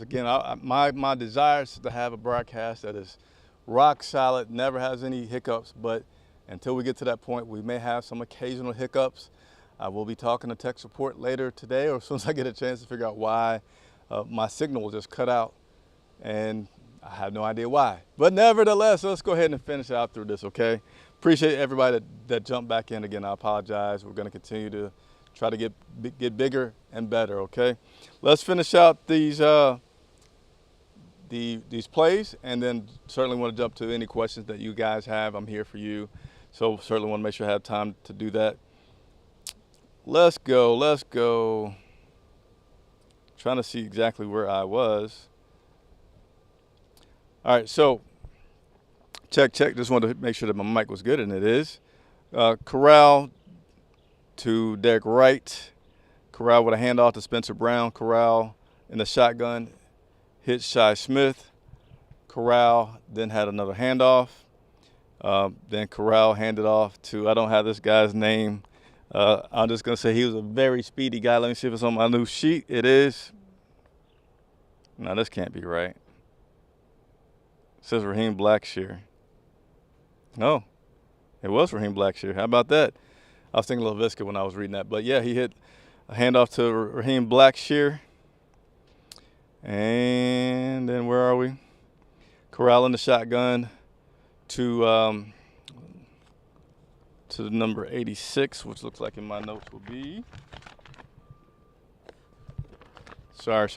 Again, my desire is to have a broadcast that is rock solid, never has any hiccups, but until we get to that point, we may have some occasional hiccups. I will be talking to tech support later today, or as soon as I get a chance to figure out why my signal will just cut out, and I have no idea why. But nevertheless, let's go ahead and finish out through this, okay? Appreciate everybody that jumped back in again. I apologize. We're going to continue to try to get bigger and better, okay? Let's finish out these plays, and then certainly want to jump to any questions that you guys have. I'm here for you, so certainly want to make sure I have time to do that. Let's go. Trying to see exactly where I was. All right, so check. Just wanted to make sure that my mic was good, and it is. Corral to Derek Wright. Corral with a handoff to Spencer Brown. Corral in the shotgun hit Shi Smith. Corral then had another handoff. Then Corral handed off to, I don't have this guy's name. I'm just going to say he was a very speedy guy. Let me see if it's on my new sheet. It is. No, this can't be right. It says Raheem Blackshear. No, it was Raheem Blackshear. How about that? I was thinking LaVisca when I was reading that. But, yeah, he hit a handoff to Raheem Blackshear. And then where are we? Corral in the shotgun to the number 86, which looks like in my notes will be. Sorry.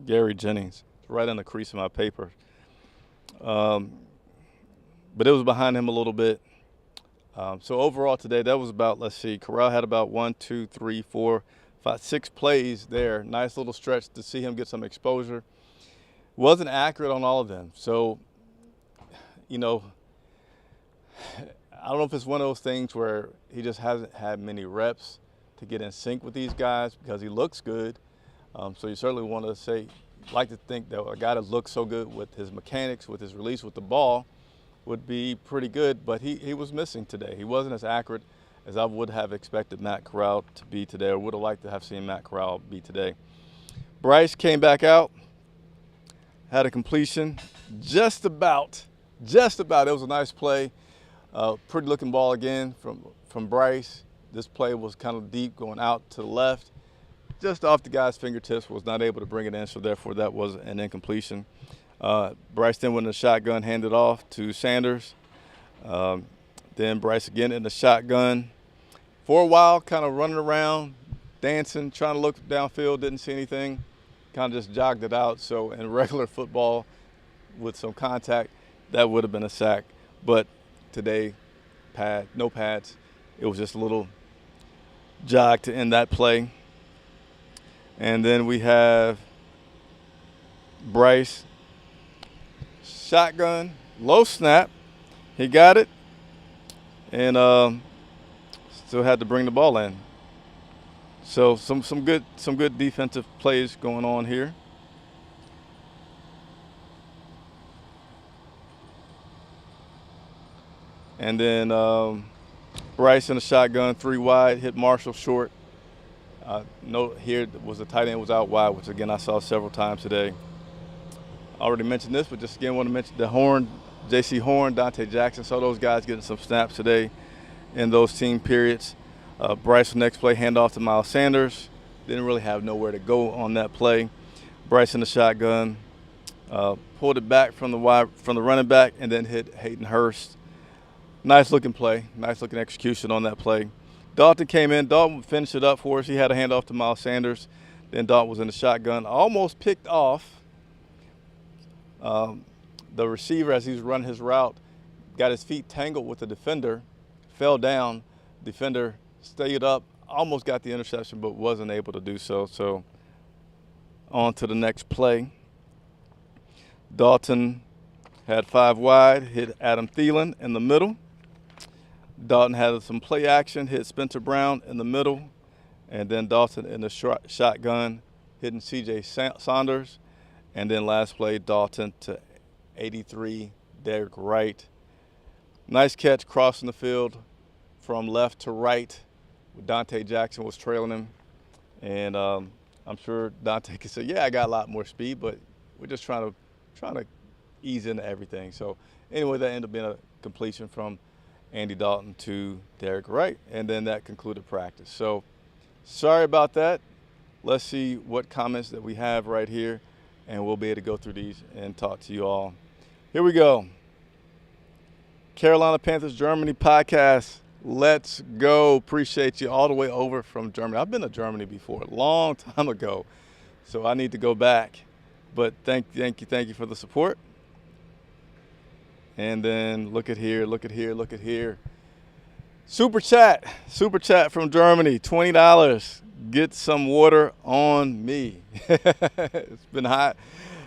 Gary Jennings. It's right in the crease of my paper. But it was behind him a little bit. So overall today, that was about, let's see, Corral had about 1, 2, 3, 4, 5, 6 plays there. Nice little stretch to see him get some exposure. Wasn't accurate on all of them. So, I don't know if it's one of those things where he just hasn't had many reps to get in sync with these guys because he looks good. So you certainly want to like to think that a guy that looks so good with his mechanics, with his release with the ball, would be pretty good, but he was missing today. He wasn't as accurate as I would have expected Matt Corral to be today, or would have liked to have seen Matt Corral be today. Bryce came back out, had a completion, just about. It was a nice play. Pretty looking ball again from Bryce. This play was kind of deep, going out to the left, just off the guy's fingertips, was not able to bring it in, so therefore that was an incompletion. Bryce then went in the shotgun, handed off to Sanders. Then Bryce again in the shotgun. For a while, kind of running around, dancing, trying to look downfield, didn't see anything. Kind of just jogged it out. So in regular football with some contact, that would have been a sack. But today, no pads. It was just a little jog to end that play. And then we have Bryce. Shotgun, low snap, he got it, and still had to bring the ball in. So some good defensive plays going on here. And then Bryce in the shotgun, 3 wide, hit Marshall short. Note here was the tight end was out wide, which again I saw several times today. I already mentioned this, but just again want to mention the Horn, J.C. Horn, Dante Jackson. Saw those guys getting some snaps today in those team periods. Bryce, next play, handoff to Miles Sanders. Didn't really have nowhere to go on that play. Bryce in the shotgun, pulled it back from the running back, and then hit Hayden Hurst. Nice looking play, nice looking execution on that play. Dalton came in. Dalton finished it up for us. He had a handoff to Miles Sanders. Then Dalton was in the shotgun, almost picked off. The receiver, as he was running his route, got his feet tangled with the defender, fell down. Defender stayed up, almost got the interception, but wasn't able to do so. So on to the next play. Dalton had 5 wide, hit Adam Thielen in the middle. Dalton had some play action, hit Spencer Brown in the middle. And then Dalton in the shotgun, hitting C.J. Saunders. And then last play, Dalton to 83, Derek Wright. Nice catch crossing the field from left to right. Dante Jackson was trailing him. And I'm sure Dante could say, yeah, I got a lot more speed, but we're just trying to ease into everything. So anyway, that ended up being a completion from Andy Dalton to Derek Wright, and then that concluded practice. So sorry about that. Let's see what comments that we have right here, and we'll be able to go through these and talk to you all. Here we go. Carolina Panthers Germany podcast. Let's go. Appreciate you all the way over from Germany. I've been to Germany before, a long time ago, so I need to go back. But thank you for the support. And then look at here. Super chat from Germany, $20. Get some water on me. It's been hot.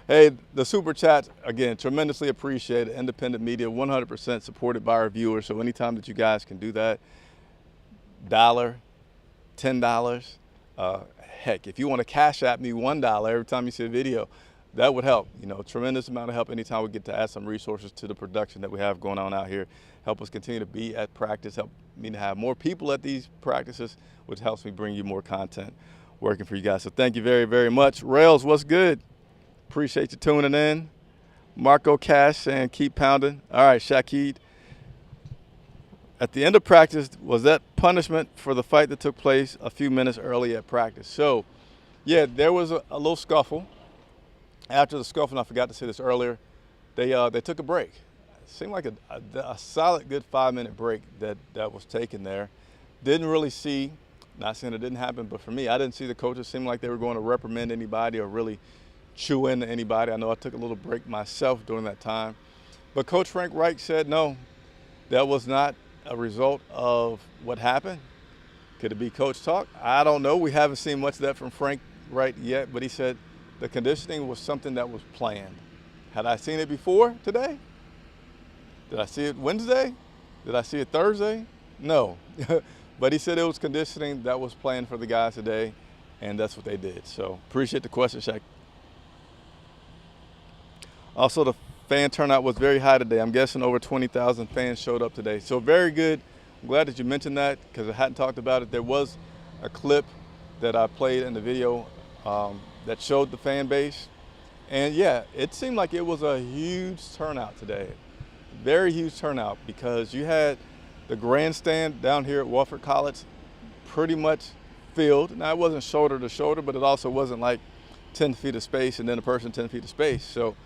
Hey, the super chats, again, tremendously appreciated. Independent media, 100% supported by our viewers. So anytime that you guys can do that, $1, $10, heck, if you want to cash at me $1 every time you see a video, that would help. You know, tremendous amount of help anytime we get to add some resources to the production that we have going on out here. Help us continue to be at practice, help me to have more people at these practices, which helps me bring you more content working for you guys. So thank you very, very much. Rails, what's good? Appreciate you tuning in. Marco Cash saying keep pounding. All right, Shakid. At the end of practice, was that punishment for the fight that took place a few minutes early at practice? So, yeah, there was a little scuffle. After the scuffle, and I forgot to say this earlier, they took a break. It seemed like a solid, good 5-minute break that was taken there. Didn't really see, not saying it didn't happen, but for me, I didn't see the coaches seem like they were going to reprimand anybody or really chew into anybody. I know I took a little break myself during that time. But Coach Frank Reich said, no, that was not a result of what happened. Could it be coach talk? I don't know. We haven't seen much of that from Frank Reich yet, but he said the conditioning was something that was planned. Had I seen it before today? Did I see it Wednesday? Did I see it Thursday? No. But he said it was conditioning that was planned for the guys today, and that's what they did. So appreciate the question, Shaq. Also, the fan turnout was very high today. I'm guessing over 20,000 fans showed up today. So very good. I'm glad that you mentioned that because I hadn't talked about it. There was a clip that I played in the video that showed the fan base. And yeah, it seemed like it was a huge turnout today. Very huge turnout because you had the grandstand down here at Wofford College pretty much filled. Now, it wasn't shoulder to shoulder, but it also wasn't like 10 feet of space and then a person 10 feet of space. So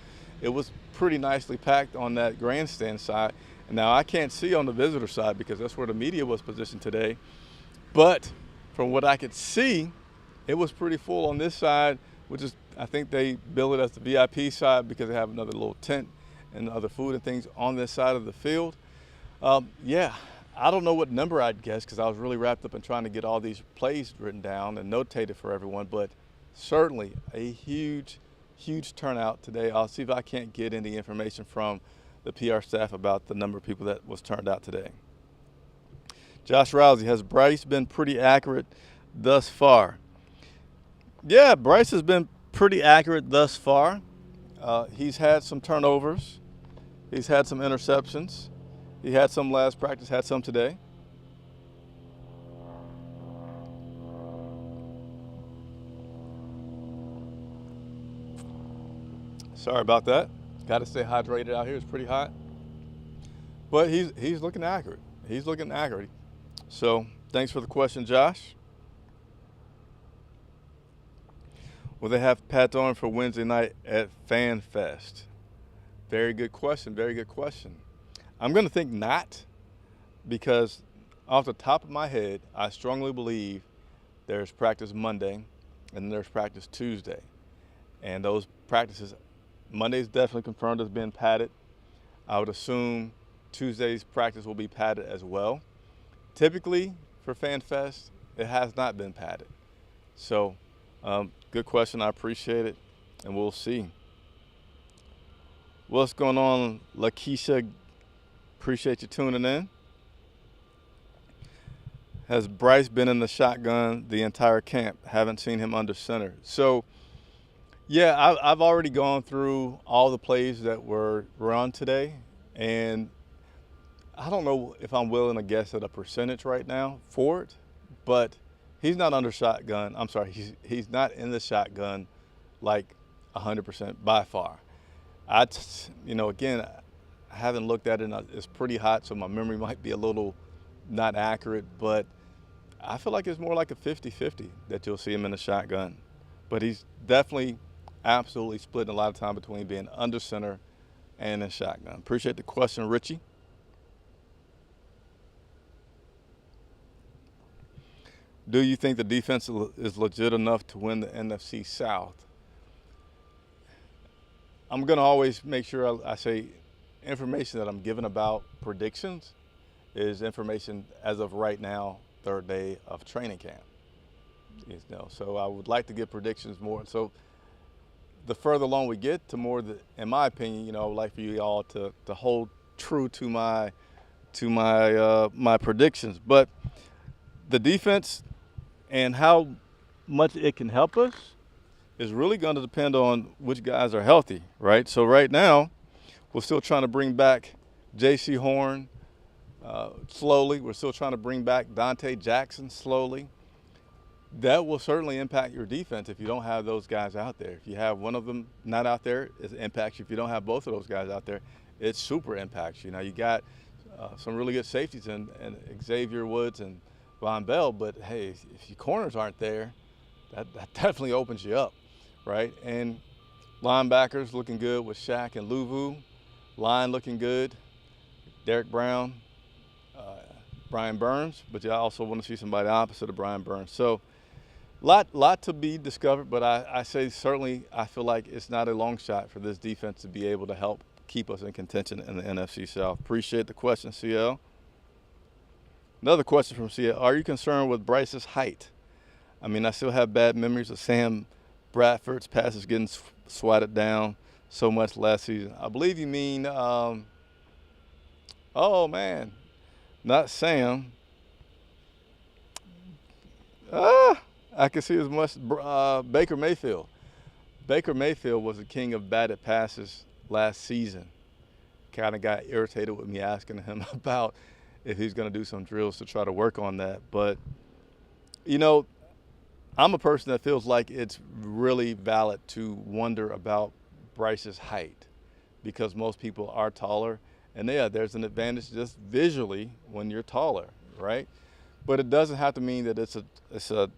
it was pretty nicely packed on that grandstand side. And now I can't see on the visitor side because that's where the media was positioned today. But from what I could see, it was pretty full on this side, which is, I think they bill it as the VIP side because they have another little tent and other food and things on this side of the field. Yeah, I don't know what number I'd guess because I was really wrapped up in trying to get all these plays written down and notated for everyone, but certainly a huge turnout today. I'll see if I can't get any information from the PR staff about the number of people that was turned out today. Josh Rousey, has Bryce been pretty accurate thus far? Yeah, Bryce has been pretty accurate thus far. He's had some turnovers. He's had some interceptions. He had some last practice, had some today. Sorry about that. Got to stay hydrated out here. It's pretty hot. But he's looking accurate. He's looking accurate. So thanks for the question, Josh. Will they have Pat on for Wednesday night at Fan Fest? Very good question. Very good question. I'm going to think not because off the top of my head, I strongly believe there's practice Monday and there's practice Tuesday. And those practices, Monday's definitely confirmed as being padded. I would assume Tuesday's practice will be padded as well. Typically for Fan Fest, it has not been padded. So good question. I appreciate it. And we'll see. What's going on, Lakeisha? Appreciate you tuning in. Has Bryce been in the shotgun the entire camp? Haven't seen him under center. So, yeah, I've already gone through all the plays that were run today. And I don't know if I'm willing to guess at a percentage right now for it. but he's not under shotgun. I'm sorry, he's not in the shotgun like 100% by far. Again, I haven't looked at it. It's pretty hot, so my memory might be a little not accurate, but I feel like it's more like a 50-50 that you'll see him in the shotgun. But he's definitely absolutely splitting a lot of time between being under center and in shotgun. Appreciate the question, Richie. Do you think the defense is legit enough to win the NFC South? I'm going to always make sure I say information that I'm giving about predictions is information as of right now, third day of training camp. So I would like to give predictions more. So the further along we get, to more, in my opinion, I would like for you all to hold true to my predictions. But the defense and how much it can help us is really going to depend on which guys are healthy, right? So right now, we're still trying to bring back J.C. Horn slowly. We're still trying to bring back Dante Jackson slowly. That will certainly impact your defense if you don't have those guys out there. If you have one of them not out there, it impacts you. If you don't have both of those guys out there, it super impacts you. Now, you got some really good safeties in Xavier Woods and Von Bell, but hey, if your corners aren't there, that definitely opens you up, right? And linebackers looking good with Shaq and Luvu. Line looking good. Derek Brown, Brian Burns, but you also want to see somebody opposite of Brian Burns. So lot to be discovered, but I say certainly I feel like it's not a long shot for this defense to be able to help keep us in contention in the NFC South. Appreciate the question, CL. Another question from CL. Are you concerned with Bryce's height? I mean, I still have bad memories of Sam Bradford's passes getting swatted down so much last season. I believe you mean, not Sam. I can see as much Baker Mayfield. Baker Mayfield was the king of batted passes last season. Kind of got irritated with me asking him about if he's going to do some drills to try to work on that. But, I'm a person that feels like it's really valid to wonder about Bryce's height because most people are taller. And there's an advantage just visually when you're taller, right? But it doesn't have to mean that it's a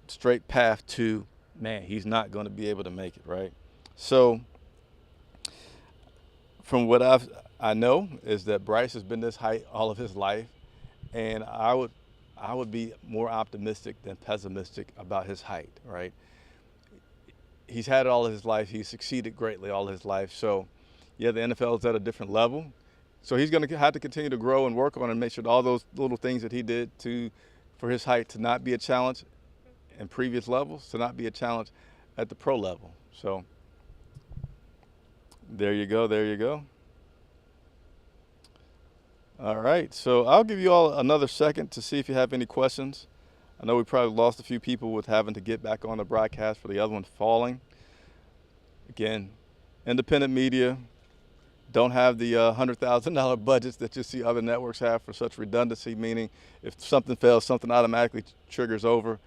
straight path to, man, he's not going to be able to make it, right? So from what I know is that Bryce has been this height all of his life, and I would be more optimistic than pessimistic about his height, right? He's had it all of his life. He's succeeded greatly all of his life. So, the NFL is at a different level. So he's going to have to continue to grow and work on it and make sure that all those little things that he did for his height to not be a challenge in previous levels, to not be a challenge at the pro level. So there you go. All right, so I'll give you all another second to see if you have any questions. I know we probably lost a few people with having to get back on the broadcast for the other one falling. Again, independent media don't have the $100,000 budgets that you see other networks have for such redundancy, meaning if something fails, something automatically triggers over.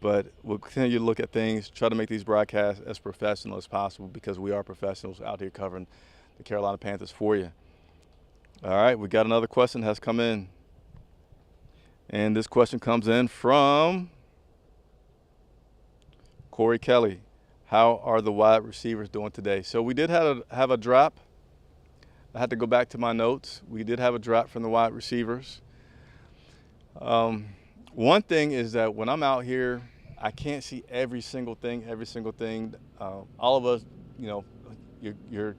But we'll continue to look at things, try to make these broadcasts as professional as possible because we are professionals out here covering the Carolina Panthers for you. All right, we got another question that has come in. And this question comes in from Corey Kelly. How are the wide receivers doing today? So we did have a drop. I had to go back to my notes. We did have a drop from the wide receivers. One thing is that when I'm out here, I can't see every single thing. All of us, your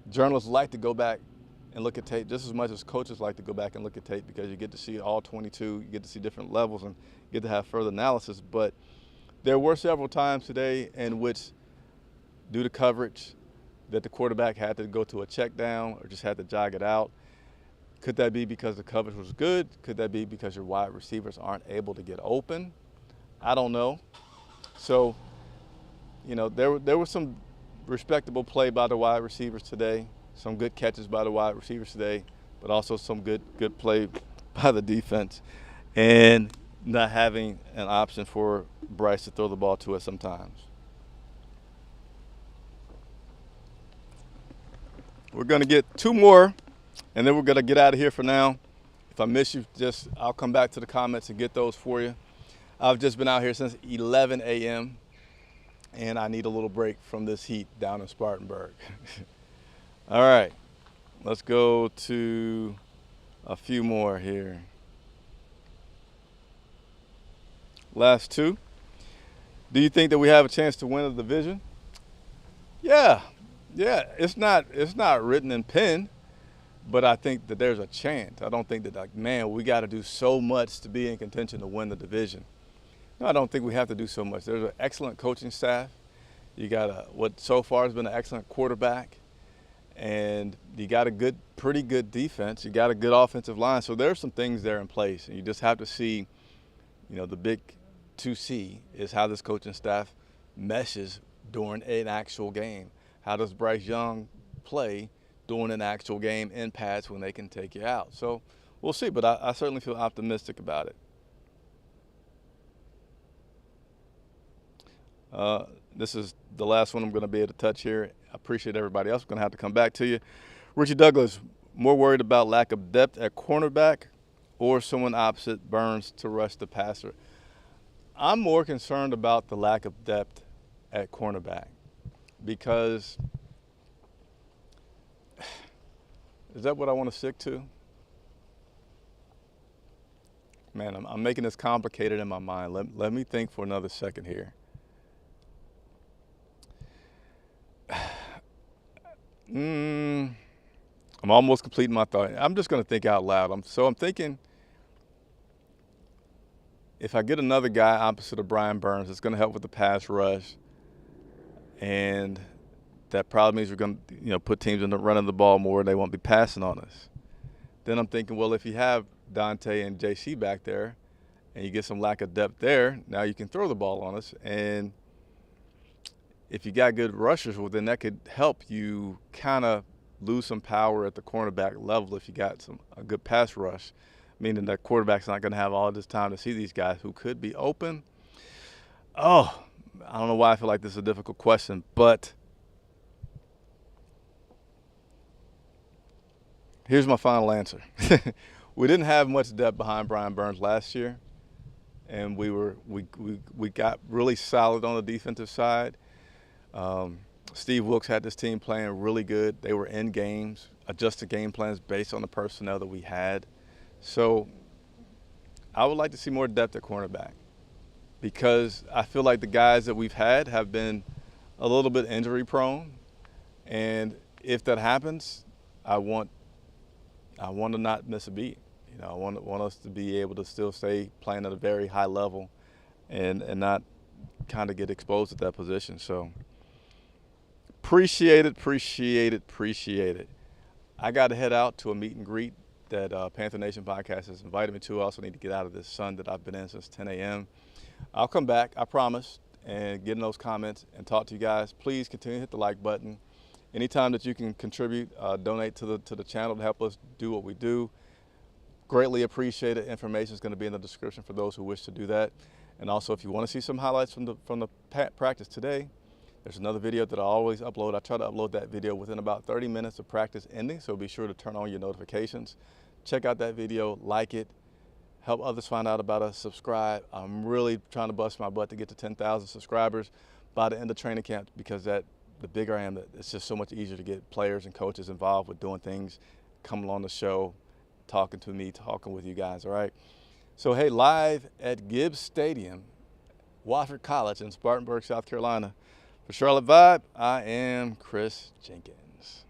journalists like to go back and look at tape just as much as coaches like to go back and look at tape because you get to see all 22, you get to see different levels and get to have further analysis. But there were several times today in which, due to coverage, that the quarterback had to go to a check down or just had to jog it out. Could that be because the coverage was good? Could that be because your wide receivers aren't able to get open? I don't know. So, there was some respectable play by the wide receivers today, some good catches by the wide receivers today, but also some good play by the defense. And not having an option for Bryce to throw the ball to us sometimes. We're going to get 2 more, and then we're going to get out of here for now. If I miss you, I'll come back to the comments and get those for you. I've just been out here since 11 a.m., and I need a little break from this heat down in Spartanburg. All right, let's go to a few more here. Last 2. Do you think that we have a chance to win the division? Yeah. It's not written in pen, but I think that there's a chance. I don't think that, like, man, we got to do so much to be in contention to win the division. No, I don't think we have to do so much. There's an excellent coaching staff. You got what so far has been an excellent quarterback, and you got a pretty good defense. You got a good offensive line. So there's some things there in place, and you just have to see, the big 2C is how this coaching staff meshes during an actual game. How does Bryce Young play during an actual game in pads when they can take you out? So we'll see, but I certainly feel optimistic about it. This is the last one I'm going to be able to touch here. I appreciate everybody else. I'm going to have to come back to you. Richie Douglas, more worried about lack of depth at cornerback or someone opposite Burns to rush the passer? I'm more concerned about the lack of depth at cornerback because is that what I want to stick to? Man, I'm making this complicated in my mind. Let me think for another second here. I'm almost completing my thought. I'm just going to think out loud. I'm thinking if I get another guy opposite of Brian Burns, it's going to help with the pass rush. And that probably means we're going to, put teams in the running the ball more. They won't be passing on us. Then I'm thinking, well, if you have Dante and JC back there and you get some lack of depth there, now you can throw the ball on us. And if you got good rushers, well, then that could help you kind of lose some power at the cornerback level if you got a good pass rush, meaning that quarterback's not going to have all this time to see these guys who could be open. Oh, I don't know why I feel like this is a difficult question, but here's my final answer. We didn't have much depth behind Brian Burns last year, and we got really solid on the defensive side. Steve Wilkes had this team playing really good. They were in games, adjusted game plans based on the personnel that we had. So I would like to see more depth at cornerback because I feel like the guys that we've had have been a little bit injury prone. And if that happens, I want to not miss a beat. I want us to be able to still stay playing at a very high level and not kind of get exposed at that position. So appreciate it. I got to head out to a meet and greet that Panther Nation Podcast has invited me to. I also need to get out of this sun that I've been in since 10 a.m. I'll come back, I promise, and get in those comments and talk to you guys. Please continue to hit the like button. Anytime that you can contribute, donate to the channel to help us do what we do. Greatly appreciate it. Information is going to be in the description for those who wish to do that. And also, if you want to see some highlights from the practice today, there's another video that I always upload. I try to upload that video within about 30 minutes of practice ending, so be sure to turn on your notifications. Check out that video, like it, help others find out about us, subscribe. I'm really trying to bust my butt to get to 10,000 subscribers by the end of training camp because the bigger I am, it's just so much easier to get players and coaches involved with doing things, coming on the show, talking to me, talking with you guys, all right? So, hey, live at Gibbs Stadium, Wofford College in Spartanburg, South Carolina. For Charlotte Vibe, I am Chris Jenkins.